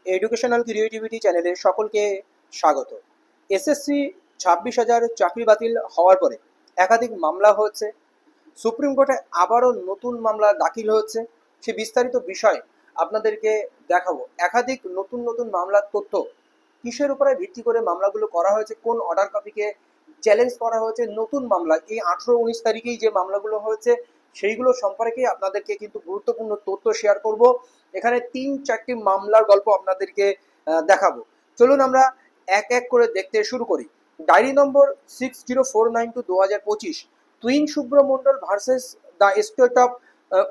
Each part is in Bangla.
এডুকেশনাল ক্রিয়েটিভিটি চ্যানেলে সকলকে স্বাগত। এসএসসি 26,000 চাকরি বাতিল হওয়ার পরে একাধিক মামলা হচ্ছে, সুপ্রিম কোর্টে আবারও নতুন মামলা দাখিল হচ্ছে। সে বিস্তারিত বিষয় আপনাদেরকে দেখাবো। একাধিক নতুন নতুন মামলার তথ্য, কিসের উপরে ভিত্তি করে মামলাগুলো করা হয়েছে, কোন অর্ডার কপিকে চ্যালেঞ্জ করা হয়েছে, নতুন মামলা এই 18-19 তারিখেই যে মামলাগুলো হয়েছে সেইগুলো সম্পর্কে আপনাদেরকে কিন্তু গুরুত্বপূর্ণ তথ্য শেয়ার করব। এখানে 3-4টি মামলার গল্প আপনাদেরকে দেখাবো। চলুন আমরা এক এক করে দেখতে শুরু করি। Diary number 6049/2025, Tuhin Shubhra Mondal versus the state of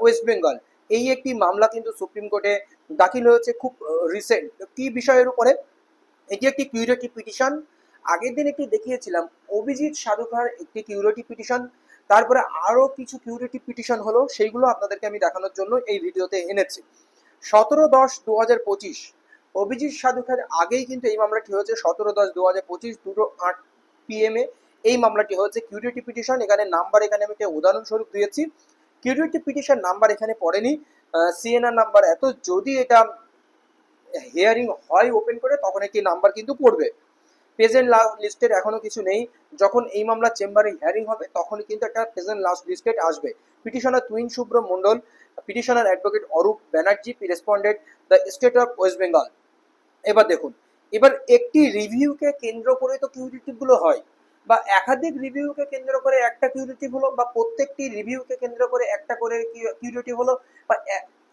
West Bengal. এই একটি মামলা কিন্তু সুপ্রিম কোর্টে দাখিল হয়েছে খুব রিসেন্ট। কি বিষয়ের উপরে? এটি একটি কিউরেটিভ পিটিশন। আগের দিন একটি দেখিয়েছিলাম অভিজিৎ সাধুখার একটি কিউরেটিভ পিটিশন, তারপরে আরও কিছু কিউরেটিভ পিটিশন হলো, সেইগুলো আপনাদেরকে আমি দেখানোর জন্য এই ভিডিওতে এনেছি। 17-10-2025 অভিজিৎ সাধুখার আগেই কিন্তু এই মামলাটি হয়েছে। 17-10-2025 2:08 PM এই মামলাটি হয়েছে কিউরেটিভ পিটিশন। এখানে নাম্বার এখানে আমি একটা উদাহরণস্বরূপ দিয়েছি। কিউরেটিভ পিটিশন নাম্বার এখানে পড়েনি, সিএনআর নাম্বার এত। যদি এটা হিয়ারিং হয় ওপেন করে তখন একটি নাম্বার কিন্তু পড়বে। প্রেজেন্ট লাস্ট লিস্টেড এখনো কিছু নেই। যখন এই মামলা চেম্বারে হিয়ারিং হবে তখনই কিন্তু একটা প্রেজেন্ট লাস্ট লিস্টেড আসবে। Petitioner Tuhin Shubhra Mondal, petitioner advocate Arup Banerjee, respondent the state of West Bengal. এবার দেখুন, এবার একটি রিভিউকে কেন্দ্র করে তো কিউরেটিভ গুলো হয়, বা একাধিক রিভিউকে কেন্দ্র করে একটা কিউরেটিভ হলো, বা প্রত্যেকটি রিভিউকে কেন্দ্র করে একটা করে কিউরেটিভ হলো, বা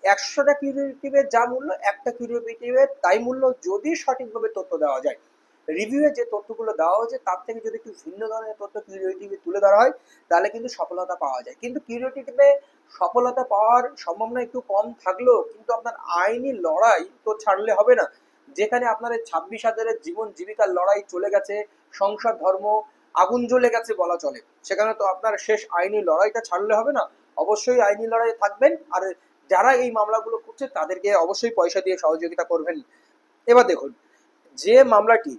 100টা কিউরেটিভের যা মূল্য একটা কিউরেটিভের তাই মূল্য, যদি সঠিকভাবে তথ্য দেওয়া যায়। রিভিউয়ে যে তথ্যগুলো দেওয়া হয়েছে তার থেকে যদি একটু ভিন্ন ধরনের তথ্য কিউরেটিভে তুলে ধরা হয় তাহলে কিন্তু সফলতা পাওয়া যায়। কিন্তু কিউরেটিভে সফলতা পাওয়ার সম্ভাবনা একটু কম থাকলেও কিন্তু আপনার আইনি লড়াই তো ছাড়লে হবে না। যেখানে আপনার 26,000-এর জীবন জীবিকার লড়াই চলে গেছে, সংসার ধর্ম আগুন জ্বলে গেছে বলা চলে, সেখানে তো আপনার শেষ আইনি লড়াইটা ছাড়লে হবে না। অবশ্যই আইনি লড়াই থাকবেন, আর যারা এই মামলাগুলো করছে তাদেরকে অবশ্যই পয়সা দিয়ে সহযোগিতা করবেন। এবার দেখুন, যে মামলাটি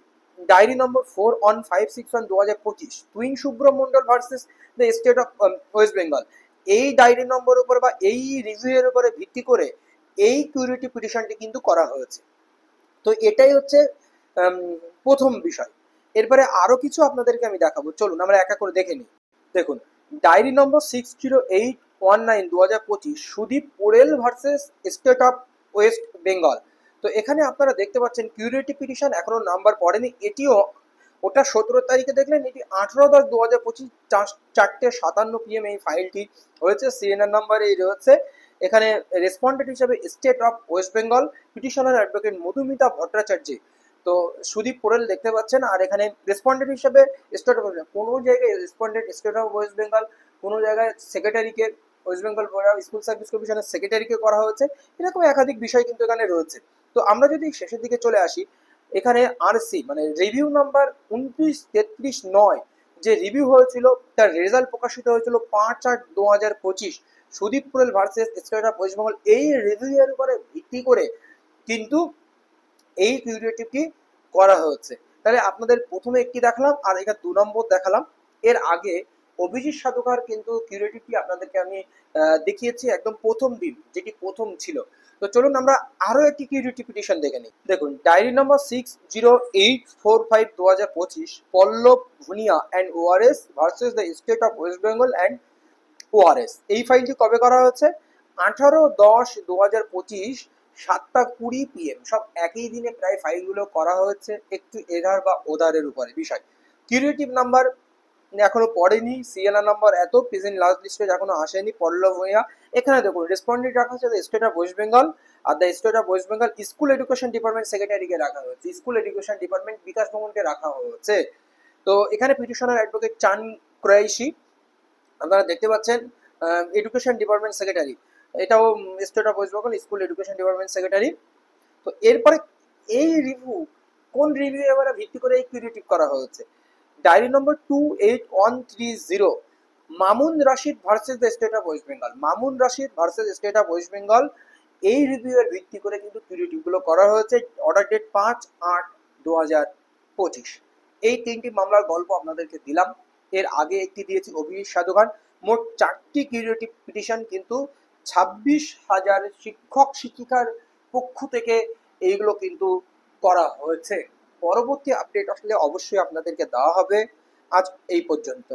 diary number 4156/2025, Tuhin Shubhra Mondal versus the state of West Bengal, এই ডায়েরি নম্বর উপর বা এই রিভিউয়ের উপরে ভিত্তি করে এই কিউরেটিভ পিটিশনটি কিন্তু করা হয়েছে। তো এটাই হচ্ছে প্রথম বিষয়। এরপরে আরো কিছু আপনাদেরকে আমি দেখাবো, চলুন আমরা একা করে দেখে নিই। দেখুন, diary number 608819/2025, Sudip Porel versus state of West Bengal. তো এখানে আপনারা দেখতে পাচ্ছেন কিউরেটিভ পিটিশন এখনো নাম্বার পড়েনি। এটিও ওটা 17 তারিখে দেখলেন, এটি 18-10-2025 4:57 PM এই ফাইলটি হয়েছে। সিএনআর নাম্বার এই রয়েছে। এখানে রেসপন্ডেন্ট হিসেবে state of West Bengal, petitioner advocate Madhumita Bhattacharya, তো সুদীপ পোরেল দেখতে পাচ্ছেন। আর এখানে রেসপন্ডেন্ট হিসেবে স্টেট অফ, কোনো জায়গায় respondent state of West Bengal, কোনো জায়গায় সেক্রেটারিকে West Bengal board of school service কমিশনের সেক্রেটারিকে করা হয়েছে। এরকম একাধিক বিষয় কিন্তু এখানে রয়েছে। তো আমরা যদি শেষের দিকে চলে আসি, এখানে আরসি মানে রিভিউ নাম্বার 29-33-9 যে রিভিউ হয়েছিল তার রেজাল্ট প্রকাশিত হয়েছিল 5/8/2025, Sudip Porel versus state of West Bengal. এই রিভিউয়ের উপরে ভিত্তি করে কিন্তু এই কিউরেটিভটি করা হয়েছে। তাহলে আপনাদের প্রথমে একটি দেখালাম আর এখানে 2 নম্বর দেখালাম। এর আগে অভিজিৎ সাধুখার কিন্তু কিউরেটিভটি আপনাদেরকে আমি দেখিয়েছি একদম প্রথম দিন, যেটি প্রথম ছিল। তো চলুন আমরা আরো একটি কিউরেটিভ পিটিশন দেখে নিই। দেখুন, diary number 608845/2025, Pallab Bhunia and ORS versus the state of West Bengal and ORS. এই ফাইলটি কবে করা হয়েছে? 18-10-2025 7:20 PM। সব একই দিনে প্রায় ফাইলগুলো করা হয়েছে, একটু এধার বা ওধারের উপরে বিষয়। কিউরেটিভ নাম্বার এখনো পড়েনি, সিএনআর নাম্বার এত, প্রেজেন্ট লাস্ট লিস্টেড এখনো আসেনি। পল্লব ভূঁইয়া, এখানে দেখুন রেসপন্ডেন্ট রাখা হচ্ছে the state of West Bengal, আর the state of West Bengal school education department সেক্রেটারিকে রাখা হয়েছে, স্কুল এডুকেশন ডিপার্টমেন্ট বিকাশ ভবনকে রাখা হয়েছে। তো এখানে পিটিশনার অ্যাডভোকেট চান ক্রাইশি, আপনারা দেখতে পাচ্ছেন এডুকেশন ডিপার্টমেন্ট সেক্রেটারি, এটাও state of West Bengal school education department secretary. তো এরপরে এই রিভিউ, কোন রিভিউ এবারে ভিত্তি করে এই কিউরেটিভ করা হয়েছে? Diary number 28130, Mamun Rashid versus the state of West Bengal, Mamun Rashid versus state of West Bengal. এই রিভিউয়ের ভিত্তি করে কিন্তু কিউরেটিভ গুলো করা হয়েছে। Order date 5/8/2025। এই 3টি মামলার গল্প আপনাদেরকে দিলাম। এর আগে একটি দিয়েছি অভিজিৎ সাধুখান। মোট 4টি কিউরেটিভ পিটিশন কিন্তু 26,000 শিক্ষক শিক্ষিকার পক্ষ থেকে এইগুলো কিন্তু করা হয়েছে। পরবর্তী আপডেট আসলে অবশ্যই আপনাদেরকে দেওয়া হবে। আজ এই পর্যন্ত।